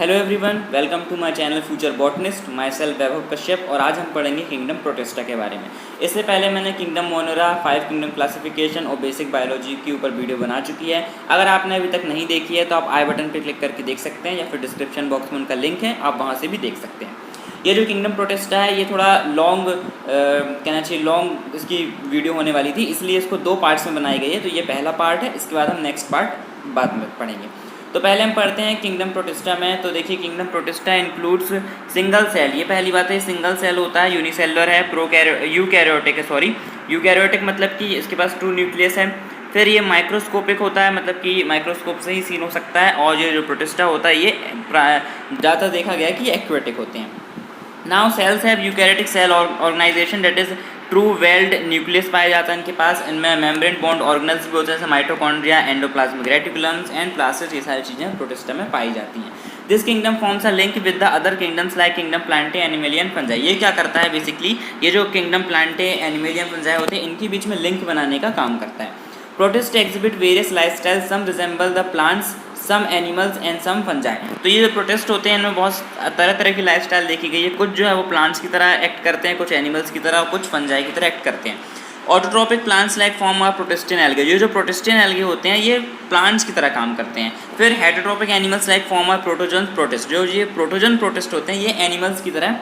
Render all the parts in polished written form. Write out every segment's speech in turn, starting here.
Hello everyone, welcome to my channel future botanist. Myself Vaibhav Kashyap और आज हम पढ़ेंगे किंगडम प्रोटिस्टा के बारे में। इससे पहले मैंने किंगडम मोनेरा, 5 किंगडम क्लासिफिकेशन और बेसिक बायोलॉजी के ऊपर वीडियो बना चुकी है। अगर आपने अभी तक नहीं देखी है तो आप आई बटन पर क्लिक करके देख सकते हैं या फिर डिस्क्रिप्शन बॉक्स में उनका लिंक है, आप वहाँ से भी देख सकते हैं। ये जो किंगडम प्रोटिस्टा है ये थोड़ा लॉन्ग कहना चाहिए लॉन्ग इसकी वीडियो होने वाली थी, इसलिए इसको 2 पार्ट्स में बनाई गई है। तो ये पहला पार्ट है, इसके बाद हम नेक्स्ट पार्ट बाद में पढ़ेंगे। तो पहले हम पढ़ते हैं किंगडम प्रोटिस्टा में। तो देखिए, kingdom Protista includes single cell. ये पहली बात है, सिंगल सेल होता है, यूनिसेलुलर है, यूकैरियोटिक मतलब कि इसके पास 2 न्यूक्लियस है। फिर ये माइक्रोस्कोपिक होता है, मतलब कि माइक्रोस्कोप से ही सीन हो सकता है। और ये जो प्रोटिस्टा होता है ये ज़्यादा देखा गया है कि एक्वेटिक होते हैं। Now cells have eukaryotic cell organisation that is true welled nucleus पाया जाता है इनके पास। इनमें मेम्ब्रेन बॉन्ड ऑर्गेनल्स भी होते हैं, जैसे mitochondria, endoplasmic reticulums and plastid, ये सारी चीज़ें प्रोटिस्टा में पाई जाती हैं। This kingdom forms a link with the other kingdoms like kingdom plantae, animalian, fungi. ये क्या करता है बेसिकली, ये जो किंगडम प्लांटे, एनिमेलियन, फंजाई होते हैं इनके बीच में लिंक बनाने का काम करता है। Protist exhibit various life style, some resemble the plants, some animals and some fungi. तो ये जो प्रोटिस्ट होते हैं इनमें बहुत तरह तरह की लाइफस्टाइल देखी गई है। कुछ जो है वो प्लांट्स की तरह एक्ट करते हैं, कुछ एनिमल्स की तरह, कुछ फंजाई की तरह एक्ट करते हैं। Autotrophic plants like form are protistan algae. ये जो प्रोटिस्टियन एल्गे होते हैं ये प्लांट्स की तरह काम करते हैं। फिर heterotrophic animals like form are protozoan protist. जो ये प्रोटोजन प्रोटिस्ट होते हैं ये एनिमल्स की तरह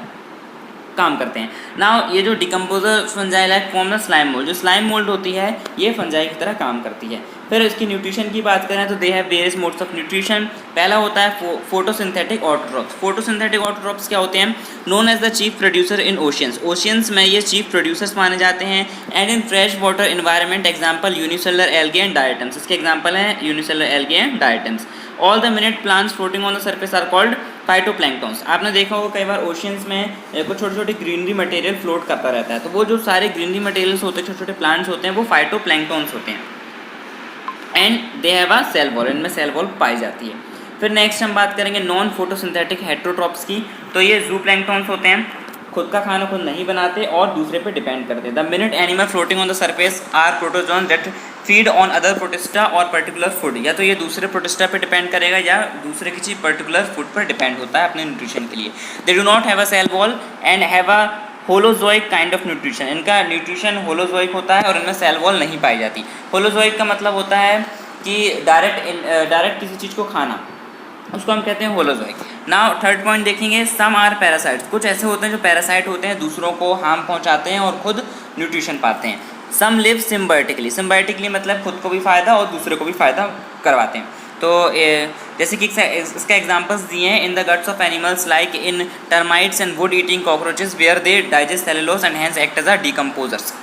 काम करते हैं। नाउ ये जो decomposer fungi like form slime mould, जो स्लाइम मोल्ड होती है ये फंजाई की तरह काम करती है। फिर इसकी न्यूट्रिशन की बात करें तो they have various modes of nutrition. पहला होता है फोटोसिंथेटिक ऑटोट्रॉप्स। फोटोसिंथेटिक ऑटोट्रॉप्स क्या होते हैं? Known as the chief producer in oceans. Oceans में ये चीफ प्रोड्यूसर्स माने जाते हैं। And in fresh water environment, example unicellular algae and diatoms. इसके एग्जाम्पल हैं unicellular algae and diatoms. All the minute plants floating on the surface are called phytoplanktons. आपने देखा होगा कई बार ओशियंस में कुछ छोटे छोटे ग्रीनरी मटेरियल फ्लोट करता रहता है, तो वो जो सारे ग्रीनरी मटेरियल्स होते हैं, छोटे छोटे प्लांट्स होते हैं, वो फाइटोप्लैंक्टन्स होते हैं। And they have a cell wall, इनमें सेल वॉल पाई जाती है। फिर नेक्स्ट हम बात करेंगे नॉन फोटोसिंथेटिक हेटरोट्रॉप्स की। तो ये जूप्लैंक्टन्स होते हैं, खुद का खाना खुद नहीं बनाते और दूसरे पे डिपेंड करते हैं। The minute animal floating on the surface are protozoan that feed on other protista और पर्टिकुलर फूड। या तो ये दूसरे प्रोटिस्टा पे डिपेंड करेगा या दूसरे किसी पर्टिकुलर फूड पर डिपेंड होता है अपने न्यूट्रिशन के लिए। They do not have a cell wall and have a holozoic kind of nutrition. इनका न्यूट्रिशन होलोजोइक होता है और इनमें सेल वॉल नहीं पाई जाती। होलोजोइक का मतलब होता है कि डायरेक्ट किसी चीज़ को खाना, उसको हम कहते हैं होलोजोइक। नाउ थर्ड पॉइंट देखेंगे, सम आर पैरासाइट्स। कुछ ऐसे होते हैं जो पैरासाइट होते हैं, दूसरों को हार्म पहुंचाते हैं और खुद न्यूट्रिशन पाते हैं। सम लिव सिम्बायोटिकली। सिम्बायोटिकली मतलब खुद को भी फ़ायदा और दूसरे को भी फ़ायदा करवाते हैं। तो जैसे कि इसका एग्जांपल्स दिए हैं, in the guts of animals like in termites and wood eating cockroaches where they digest cellulose and hence act as a decomposers.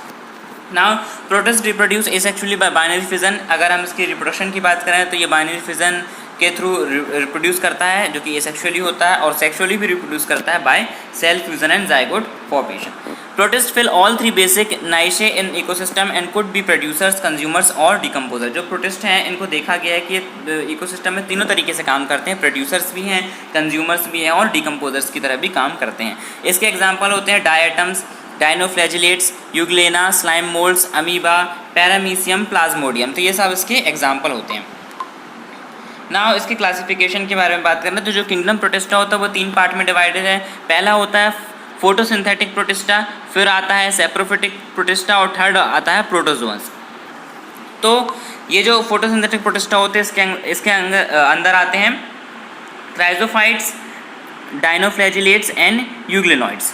Now protist reproduce asexually by binary fission. अगर हम इसकी रिप्रोडक्शन की बात करें तो ये बाइनरी फिजन के through reproduce करता है, जो कि एसेक्सुअली होता है, और सेक्सुअली भी रिप्रोड्यूस करता है by cell fusion and zygote formation. Protist fill all 3 basic niches in ecosystem and could be producers, consumers और डिकम्पोजर। जो प्रोटिस्ट हैं इनको देखा गया है कि इकोसिस्टम में तीनों तरीके से काम करते हैं, प्रोड्यूसर्स भी हैं, कंज्यूमर्स भी हैं और डिकम्पोजर्स की तरह भी काम करते हैं। इसके एग्जाम्पल होते हैं diatoms, dinoflagellates, euglena, slime moulds, amoeba, paramecium, Plasmodium. तो ये सब इसके एग्जाम्पल होते हैं। नाउ इसके क्लासिफिकेशन के बारे में बात करना, तो जो किंगडम प्रोटिस्टा होता है वो 3 पार्ट में डिवाइडेड है। पहला होता है फोटोसिंथेटिक प्रोटिस्टा, फिर आता है सेप्रोफिटिक प्रोटिस्टा और थर्ड आता है प्रोटोजोअन्स। तो ये जो फोटोसिंथेटिक प्रोटिस्टा होते हैं इसके अंदर आते हैं chrysophytes, dinoflagellates and euglenoids.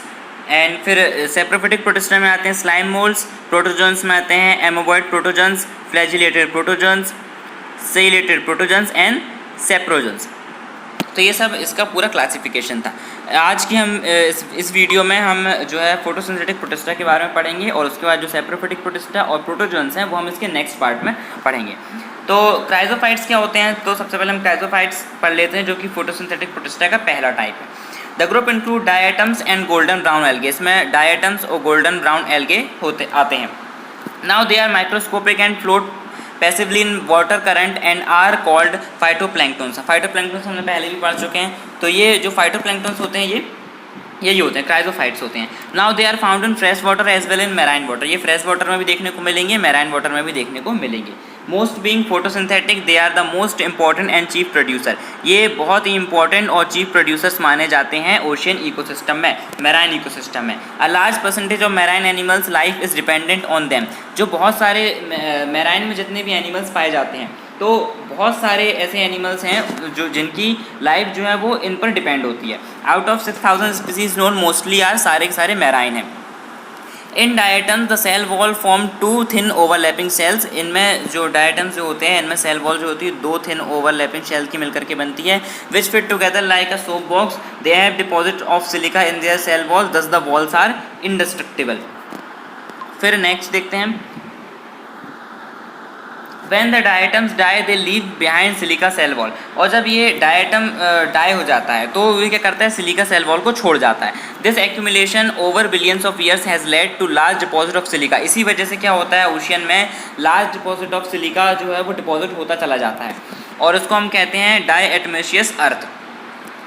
And फिर सेप्रोफिटिक प्रोटिस्टा में आते हैं स्लाइम मोल्ड्स, प्रोटोजोन्स में आते हैं amoeboid protozoans, flagellated protozoans, ciliated protozoans and sporozoans. तो ये सब इसका पूरा क्लासिफिकेशन था। आज की हम इस वीडियो में हम जो है फोटोसिंथेटिक प्रोटिस्टा के बारे में पढ़ेंगे और उसके बाद जो सेप्रोफिटिक प्रोटिस्टा और प्रोटोजोन्स हैं वो हम इसके नेक्स्ट पार्ट में पढ़ेंगे। तो क्राइजोफाइट्स क्या होते हैं? तो सबसे पहले हम क्राइजोफाइट्स पढ़ लेते हैं, जो कि फोटोसिंथेटिक प्रोटिस्टा का पहला टाइप है। The group include diatoms and golden brown algae. इसमें डायटम्स और गोल्डन ब्राउन एल्गे आते हैं। Now they are microscopic and float passively in water current and are called phytoplanktons. Phytoplanktons हमने पहले भी पढ़ चुके हैं। तो ये जो फाइटोप्लैंक्टन्स होते हैं यही होते हैं, क्राइजोफाइट्स होते हैं। Now they are found in fresh water as well in marine water. ये फ्रेश वाटर में भी देखने को मिलेंगे, मैराइन वाटर में भी देखने को मिलेंगे। Most being photosynthetic they are the most important and chief producer. ये बहुत ही इंपॉर्टेंट और चीफ प्रोड्यूसर्स माने जाते हैं ओशियन इकोसिस्टम में, मैराइन इकोसिस्टम में। A large percentage of marine animals life is dependent on them. जो बहुत सारे मैराइन में जितने भी एनिमल्स पाए जाते हैं तो बहुत सारे ऐसे एनिमल्स हैं जो जिनकी लाइफ जो है वो इन पर डिपेंड होती है। Out of 6000 species known mostly are सारे के सारे मैराइन हैं। In diatoms the cell wall form two thin overlapping shells. इनमें जो डायटम्स जो होते हैं इनमें सेल वॉल जो होती है दो थिन ओवरलैपिंग सेल की मिलकर के बनती है, which fit together like a soap box. They have deposit of silica in their cell wall, thus the walls are indestructible. फिर नेक्स्ट देखते हैं, When the diatoms die, they leave behind silica cell wall। और जब ये diatom die हो जाता है तो ये क्या करता है, सिलिका सेल वॉल को छोड़ जाता है। This accumulation over billions of years has led to large deposit of silica. इसी वजह से क्या होता है, ओशियन में लार्ज डिपॉजिट ऑफ सिलिका जो है वो डिपॉजिट होता चला जाता है और उसको हम कहते हैं diatomaceous earth.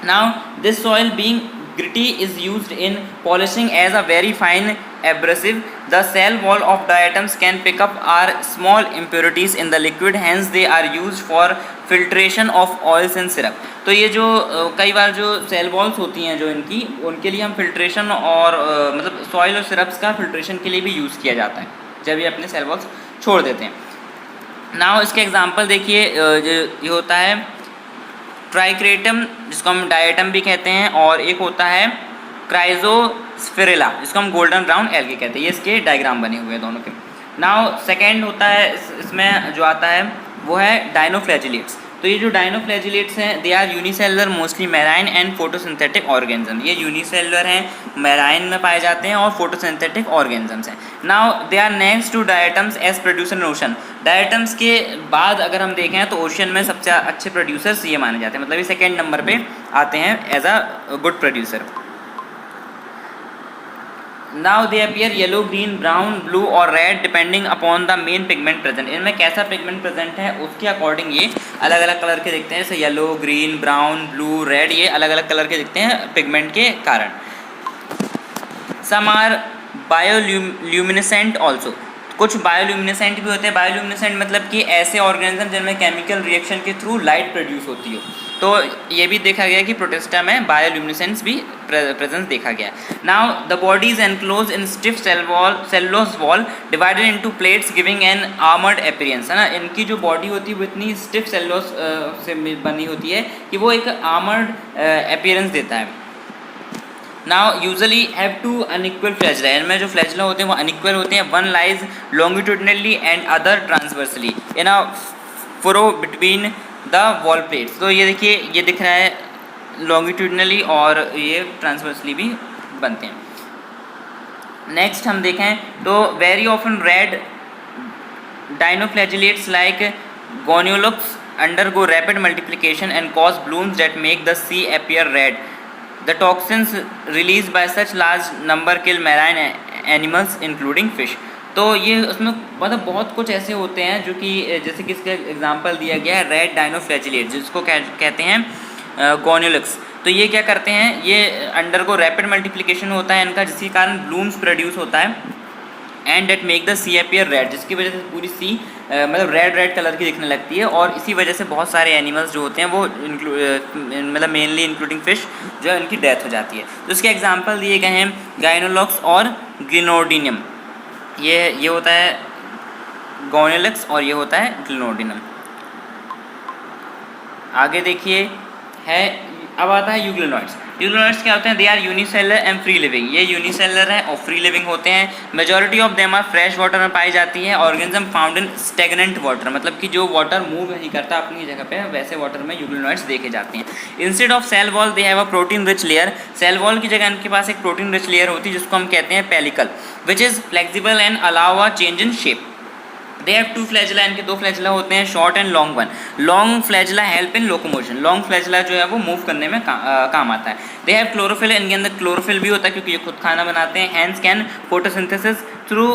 Now this soil being gritty is used in polishing as a very fine abrasive. The cell wall of diatoms can pick up are small impurities in the liquid, hence they are used for filtration of oils and syrup। तो ये जो कई बार जो cell walls होती हैं जो इनकी, उनके लिए हम फिल्ट्रेशन और मतलब सॉइल और सिरप्स का फिल्ट्रेशन के लिए भी यूज़ किया जाता है जब ये अपने सेल वॉल्स छोड़ देते हैं। नाउ इसके एग्जांपल देखिए, ये होता है ट्राइक्रेटम जिसको हम डायटम भी कहते हैं, और एक होता है क्राइजोस्फेरिला जिसको हम गोल्डन ब्राउन एल्गी कहते हैं। ये इसके डायग्राम बने हुए हैं दोनों के। नाउ सेकेंड होता है इसमें जो आता है वो है डाइनोफ्लैजिलेट्स। तो ये जो डाइनोफ्लैजिलेट्स हैं they are unicellular mostly marine and photosynthetic organism. ये यूनिसेलुलर हैं, मैराइन में पाए जाते हैं और फोटोसिंथेटिक ऑर्गेनिजम्स हैं। Now they are next to diatoms as producer in ocean. Diatoms के बाद अगर हम देखें तो ओशन में सबसे अच्छे प्रोड्यूसर्स ये माने जाते हैं, मतलब ये सेकेंड नंबर पे आते हैं as a good producer. Now they appear yellow, green, brown, blue और red depending upon the main pigment present। इनमें कैसा पिगमेंट प्रेजेंट है उसके अकॉर्डिंग ये अलग अलग कलर के दिखते हैं, जैसे yellow, green, brown, blue, red, ये अलग अलग कलर के दिखते हैं पिगमेंट के कारण। Some are bioluminescent also. कुछ बायोल्यूमिनेसेंट भी होते हैं। बायोल्यूमिनेसेंट मतलब कि ऐसे ऑर्गेनिज्म जिनमें केमिकल रिएक्शन के थ्रू लाइट प्रोड्यूस होती हो। तो ये भी देखा गया कि प्रोटिस्टा में बायोल्यूमिनेसेंस भी प्रेजेंस देखा गया। Now the body is enclose in stiff cellulose wall divided into plates giving an armoured appearance, है ना। इनकी जो बॉडी होती है वो इतनी स्टिफ सेलुलोज से बनी होती है कि वो एक आर्मर्ड अपीयरेंस देता है। Now usually have to unequal flagella. इनमें जो फ्लैजला होते हैं वो अनइक्वल होते हैं। One lies longitudinally and other transversely in a furrow between the wall plates. तो ये देखिए, ये दिख रहा है लॉन्गिट्यूडनली और ये ट्रांसवर्सली भी बनते हैं। नेक्स्ट हम देखें तो very often red dinoflagellates like Gonyaulax undergo rapid multiplication and cause blooms that make the sea appear red. The toxins released by such large number kill marine animals including fish। तो ये उसमें मतलब बहुत कुछ ऐसे होते हैं जो कि जैसे कि इसका एग्जांपल दिया गया है रेड डाइनोफ्लैजिलेट जिसको कहते हैं गोनियोलक्स। तो ये क्या करते हैं, ये अंडरगो रैपिड मल्टीप्लिकेशन होता है इनका, जिसके कारण ब्लूम्स प्रोड्यूस होता है and that make the sea appear red, जिसकी वजह से पूरी सी मतलब रेड कलर की दिखने लगती है। और इसी वजह से बहुत सारे एनिमल्स जो होते हैं वो मतलब मेनली इंक्लूडिंग फिश जो है उनकी डेथ हो जाती है। तो इसके एग्जांपल दिए गए हैं गाइनोलॉक्स और ग्लिनोडिनियम। ये होता है गोनियोलक्स और ये होता है ग्लिनोडिनियम। आगे देखिए है, अब आता है यूग्लिनोइड्स। यूग्लिनोइड्स क्या होते हैं, they are unicellular and free living. ये यूनिसेलर है और फ्री लिविंग होते हैं। Majority of them are fresh water में पाई जाती है। Organism found in stagnant water, मतलब कि जो वाटर मूव नहीं करता अपनी जगह पे, वैसे वाटर में यूग्लिनोइड्स देखे जाते हैं। Instead of cell wall they have a protein rich layer. Cell wall की जगह इनके पास एक प्रोटीन रिच लेयर होती है जिसको हम कहते हैं pellicle, which is flexible and allow a change in shape. They have two flagella, इनके दो फ्लैजिला होते हैं, short and long one. Long flagella help in locomotion, long flagella जो है वो मूव करने में काम आता है। दे हैव क्लोरोफिल, इनके अंदर क्लोरोफिल भी होता है क्योंकि ये खुद खाना बनाते हैं। Hence can photosynthesis through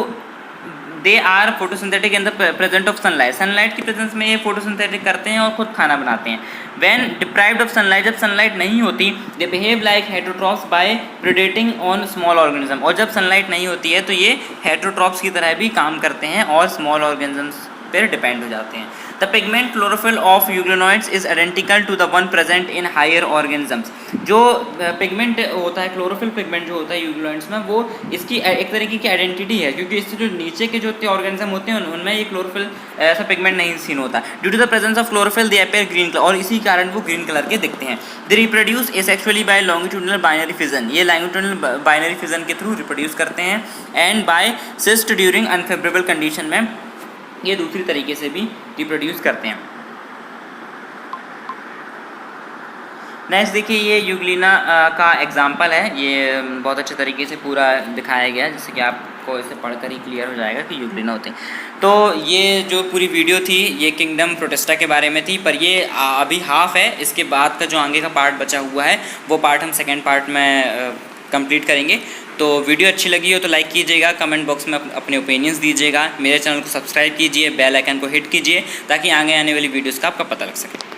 they are photosynthetic in the present of sunlight. Sunlight की प्रेजेंस में ये फोटोसिंथेटिक करते हैं और खुद खाना बनाते हैं। व्हेन डिप्राइव्ड ऑफ सनलाइट, जब सनलाइट नहीं होती, they behave like heterotrophs by predating on small organism. और जब सनलाइट नहीं होती है तो ये हेटरोट्रॉप्स की तरह भी काम करते हैं और स्मॉल ऑर्गेनिजम्स पर डिपेंड हो जाते हैं। The pigment chlorophyll of euglenoids is identical to the one present in higher organisms. जो पिगमेंट होता है, क्लोरोफिल पिगमेंट जो होता है यूग्लिनॉइड्स में, वो इसकी एक तरीके की आइडेंटिटी है, क्योंकि इससे जो नीचे के जो ऑर्गेनिज्म होते हैं उनमें ये क्लोरोफिल ऐसा पिगमेंट नहीं सीन होता। Due to the presence of chlorophyll they appear green colour, और इसी कारण वो ग्रीन कलर के दिखते हैं। They reproduce asexually by longitudinal binary fission, ये लॉन्गिट्यूडिनल बाइनरी फिजन के थ्रू रिप्रोड्यूस करते हैं। And by cyst during unfavourable condition में ये दूसरी तरीके से भी रिप्रोड्यूस करते हैं। नेक्स्ट देखिए, ये यूग्लिना का एग्जाम्पल है, ये बहुत अच्छे तरीके से पूरा दिखाया गया है, जिससे कि आपको इसे पढ़कर ही क्लियर हो जाएगा कि यूग्लिना होते हैं। तो ये जो पूरी वीडियो थी ये किंगडम प्रोटिस्टा के बारे में थी, पर ये अभी हाफ है, इसके बाद का जो आगे का पार्ट बचा हुआ है वो पार्ट हम सेकेंड पार्ट में कंप्लीट करेंगे। तो वीडियो अच्छी लगी हो तो लाइक कीजिएगा, कमेंट बॉक्स में अपने ओपिनियंस दीजिएगा, मेरे चैनल को सब्सक्राइब कीजिए, बेल आइकन को हिट कीजिए ताकि आगे आने वाली वीडियोस का आपका पता लग सके।